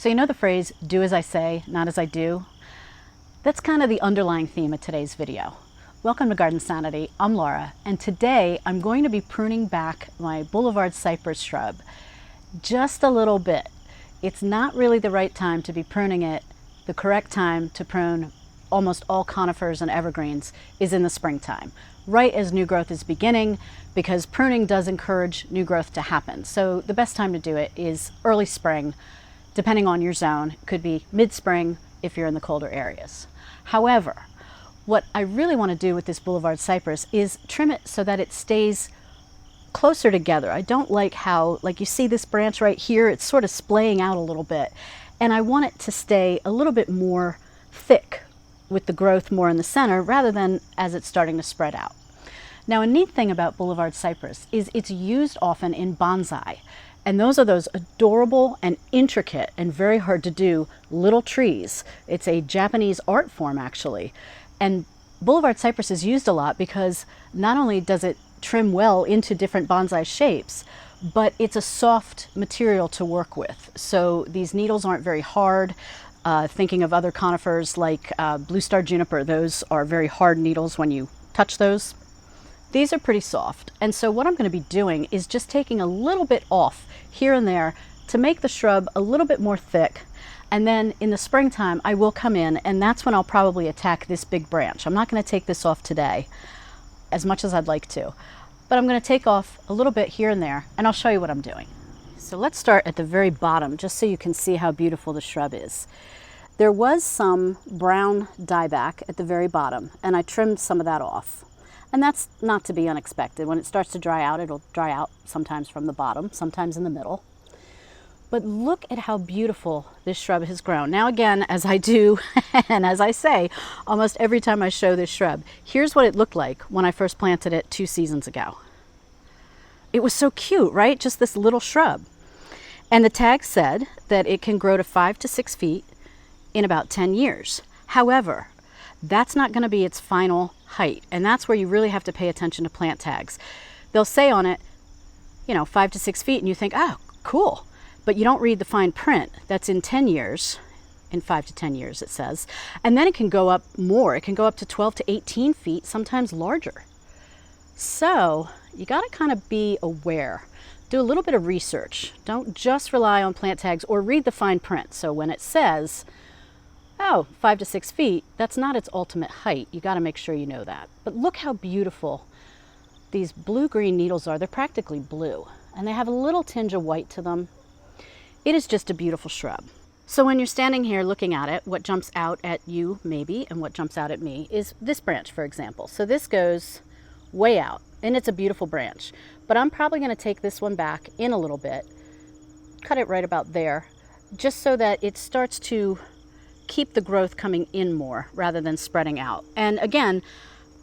So you know the phrase, do as I say, not as I do? That's kind of the underlying theme of today's video. Welcome to Garden Sanity, I'm Laura, and today I'm going to be pruning back my Boulevard Cypress shrub just a little bit. It's not really the right time to be pruning it. The correct time to prune almost all conifers and evergreens is in the springtime, right as new growth is beginning, because pruning does encourage new growth to happen. So the best time to do it is early spring, depending on your zone. It could be mid-spring if you're in the colder areas. However, what I really want to do with this Boulevard Cypress is trim it so that it stays closer together. I don't like how, like you see this branch right here, it's sort of splaying out a little bit. And I want it to stay a little bit more thick with the growth more in the center rather than as it's starting to spread out. Now, a neat thing about Boulevard Cypress is it's used often in bonsai. And those are those adorable and intricate and very hard to do little trees. It's a Japanese art form, actually. And Boulevard Cypress is used a lot because not only does it trim well into different bonsai shapes, but it's a soft material to work with. So these needles aren't very hard. Thinking of other conifers like blue star juniper, those are very hard needles when you touch those. These are pretty soft. And so what I'm going to be doing is just taking a little bit off here and there to make the shrub a little bit more thick. And then in the springtime, I will come in, and that's when I'll probably attack this big branch. I'm not going to take this off today, as much as I'd like to. But I'm going to take off a little bit here and there, and I'll show you what I'm doing. So let's start at the very bottom, just so you can see how beautiful the shrub is. There was some brown dieback at the very bottom, and I trimmed some of that off. And that's not to be unexpected. When it starts to dry out, it'll dry out sometimes from the bottom, sometimes in the middle. But look at how beautiful this shrub has grown. Now again, as I do, and as I say, almost every time I show this shrub, here's what it looked like when I first planted it 2 seasons ago. It was so cute, right? Just this little shrub. And the tag said that it can grow to 5 to 6 feet in about 10 years. However, that's not going to be its final height, and that's where you really have to pay attention to plant tags. They'll say on it, 5 to 6 feet, and you think, oh, cool. But you don't read the fine print. That's in 10 years, in 5 to 10 years it says. And then it can go up more. It can go up to 12 to 18 feet, sometimes larger. So you got to kind of be aware. Do a little bit of research. Don't just rely on plant tags or read the fine print. So when it says, 5 to 6 feet, that's not its ultimate height. You got to make sure you know that. But look how beautiful these blue-green needles are. They're practically blue, and they have a little tinge of white to them. It is just a beautiful shrub. So when you're standing here looking at it, what jumps out at you maybe, and what jumps out at me, is this branch, for example. So this goes way out, and it's a beautiful branch. But I'm probably going to take this one back in a little bit, cut it right about there, just so that it starts to keep the growth coming in more rather than spreading out. And again,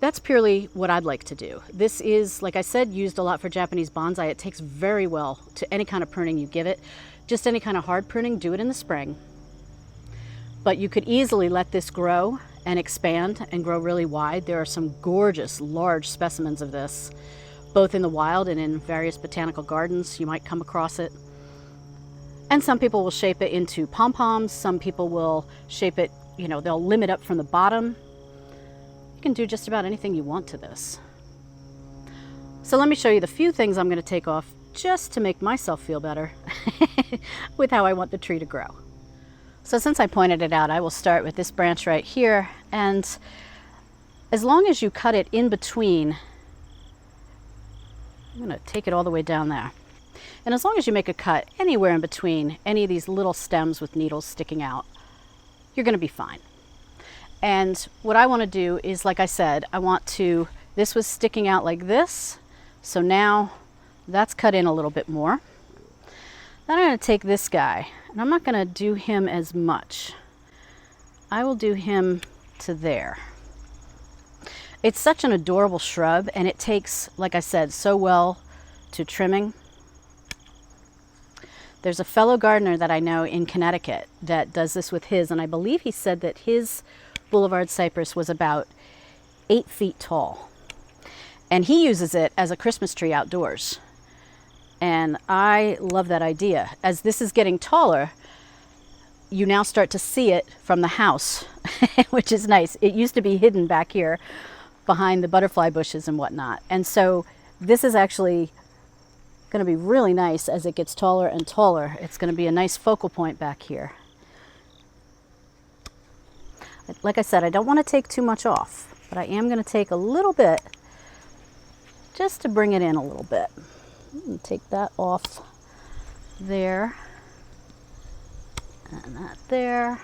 that's purely what I'd like to do. This is, like I said, used a lot for Japanese bonsai. It takes very well to any kind of pruning you give it. Just any kind of hard pruning, do it in the spring. But you could easily let this grow and expand and grow really wide. There are some gorgeous, large specimens of this, both in the wild and in various botanical gardens. You might come across it. And some people will shape it into pom-poms. Some people will shape it, they'll limb it up from the bottom. You can do just about anything you want to this. So let me show you the few things I'm going to take off just to make myself feel better with how I want the tree to grow. So since I pointed it out, I will start with this branch right here. And as long as you cut it in between, I'm going to take it all the way down there. And as long as you make a cut anywhere in between any of these little stems with needles sticking out, you're going to be fine. And what I want to do is, like I said, this was sticking out like this. So now that's cut in a little bit more. Then I'm going to take this guy, and I'm not going to do him as much. I will do him to there. It's such an adorable shrub, and it takes, like I said, so well to trimming. There's a fellow gardener that I know in Connecticut that does this with his, and I believe he said that his Boulevard Cypress was about 8 feet tall. And he uses it as a Christmas tree outdoors. And I love that idea. As this is getting taller, you now start to see it from the house, which is nice. It used to be hidden back here behind the butterfly bushes and whatnot. And so this is actually going to be really nice as it gets taller and taller. It's going to be a nice focal point back here. Like I said, I don't want to take too much off, but I am going to take a little bit just to bring it in a little bit. Take that off there, and that there,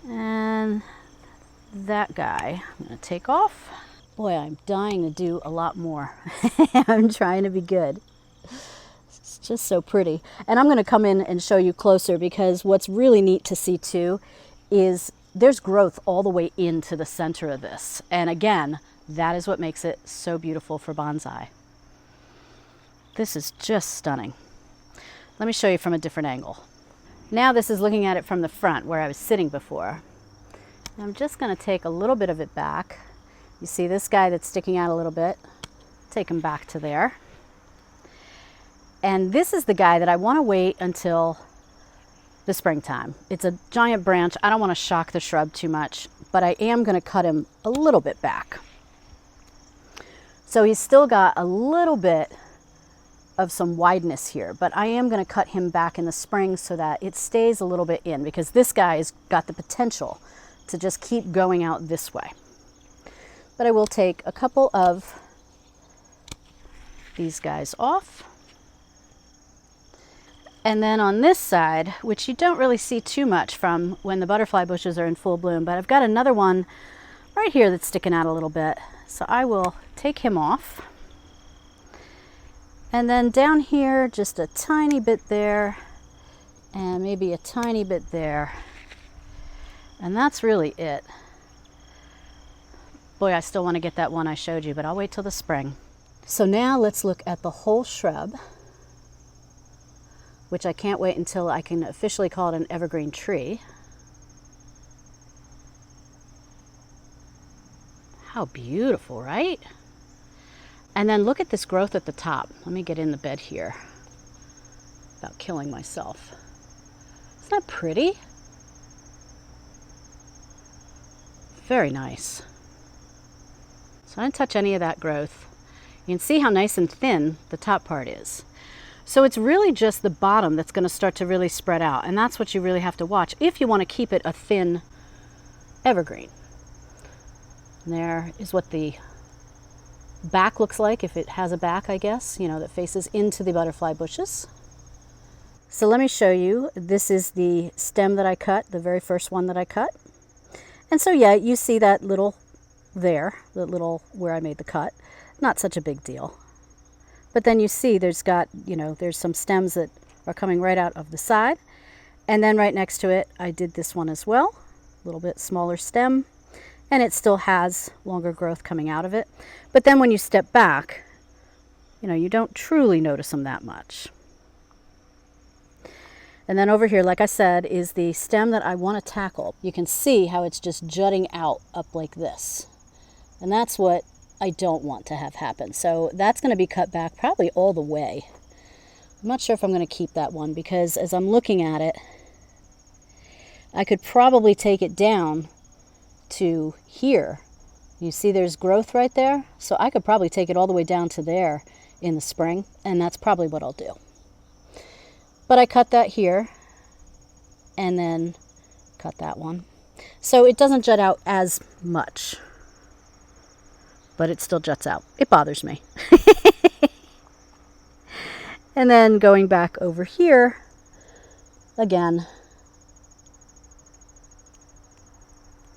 and that guy I'm going to take off. Boy, I'm dying to do a lot more. I'm trying to be good. It's just so pretty. And I'm going to come in and show you closer, because what's really neat to see too is there's growth all the way into the center of this. And again, that is what makes it so beautiful for bonsai. This is just stunning. Let me show you from a different angle. Now this is looking at it from the front where I was sitting before. And I'm just going to take a little bit of it back. You see this guy that's sticking out a little bit? Take him back to there. And this is the guy that I want to wait until the springtime. It's a giant branch. I don't want to shock the shrub too much, but I am going to cut him a little bit back. So he's still got a little bit of some wideness here, but I am going to cut him back in the spring so that it stays a little bit in, because this guy has got the potential to just keep going out this way. But I will take a couple of these guys off. And then on this side, which you don't really see too much from when the butterfly bushes are in full bloom, but I've got another one right here that's sticking out a little bit. So I will take him off. And then down here, just a tiny bit there, and maybe a tiny bit there. And that's really it. Boy, I still want to get that one I showed you, but I'll wait till the spring. So now let's look at the whole shrub, which I can't wait until I can officially call it an evergreen tree. How beautiful, right? And then look at this growth at the top. Let me get in the bed here without killing myself. Isn't that pretty? Very nice. So I didn't touch any of that growth. You can see how nice and thin the top part is. So it's really just the bottom that's going to start to really spread out, and that's what you really have to watch if you want to keep it a thin evergreen. And there is what the back looks like, if it has a back, I guess, you know, that faces into the butterfly bushes. So let me show you. This is the stem that I cut, the very first one that I cut. And so yeah, you see that little there, the little where I made the cut. Not such a big deal. But then you see there's got, you know, there's some stems that are coming right out of the side. And then right next to it, I did this one as well, a little bit smaller stem, and it still has longer growth coming out of it. But then when you step back, you know, you don't truly notice them that much. And then over here, like I said, is the stem that I want to tackle. You can see how it's just jutting out up like this. And that's what I don't want to have happen. So that's going to be cut back probably all the way. I'm not sure if I'm going to keep that one, because as I'm looking at it, I could probably take it down to here. You see there's growth right there? So I could probably take it all the way down to there in the spring, and that's probably what I'll do. But I cut that here, and then cut that one. So it doesn't jut out as much, but it still juts out. It bothers me. And then going back over here, again,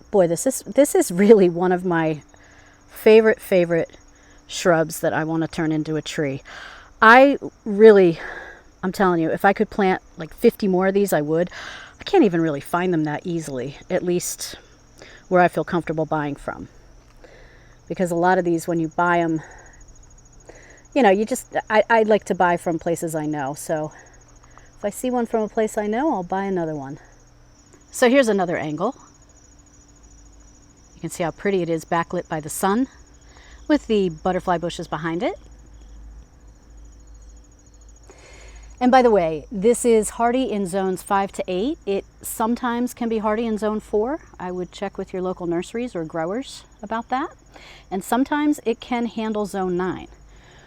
boy, this is really one of my favorite shrubs that I want to turn into a tree. I'm telling you, if I could plant like 50 more of these, I would. I can't even really find them that easily, at least where I feel comfortable buying from. Because a lot of these, when you buy them, you know, I like to buy from places I know. So if I see one from a place I know, I'll buy another one. So here's another angle. You can see how pretty it is backlit by the sun with the butterfly bushes behind it. And by the way, this is hardy in zones 5 to 8. It sometimes can be hardy in zone 4. I would check with your local nurseries or growers about that. And sometimes it can handle zone 9.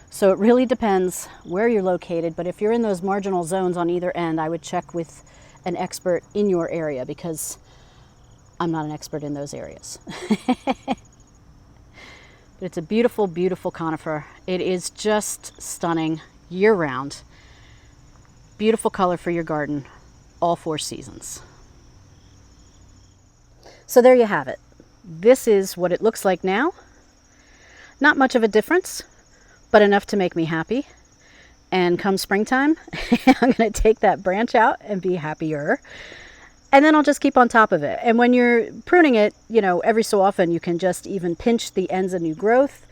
So it really depends where you're located, but if you're in those marginal zones on either end, I would check with an expert in your area, because I'm not an expert in those areas. But it's a beautiful, beautiful conifer. It is just stunning year-round. Beautiful color for your garden, all 4 seasons. So there you have it. This is what it looks like now. Not much of a difference, but enough to make me happy. And come springtime, I'm going to take that branch out and be happier. And then I'll just keep on top of it. And when you're pruning it, you know, every so often you can just even pinch the ends of new growth.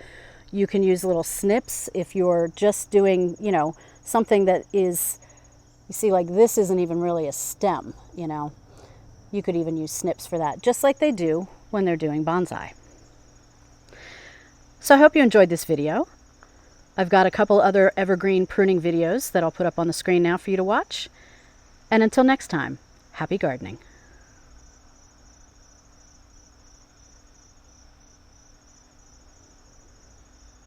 You can use little snips if you're just doing, you know, something that is, you see, like this isn't even really a stem, you know. You could even use snips for that, just like they do when they're doing bonsai. So I hope you enjoyed this video. I've got a couple other evergreen pruning videos that I'll put up on the screen now for you to watch. And until next time, happy gardening.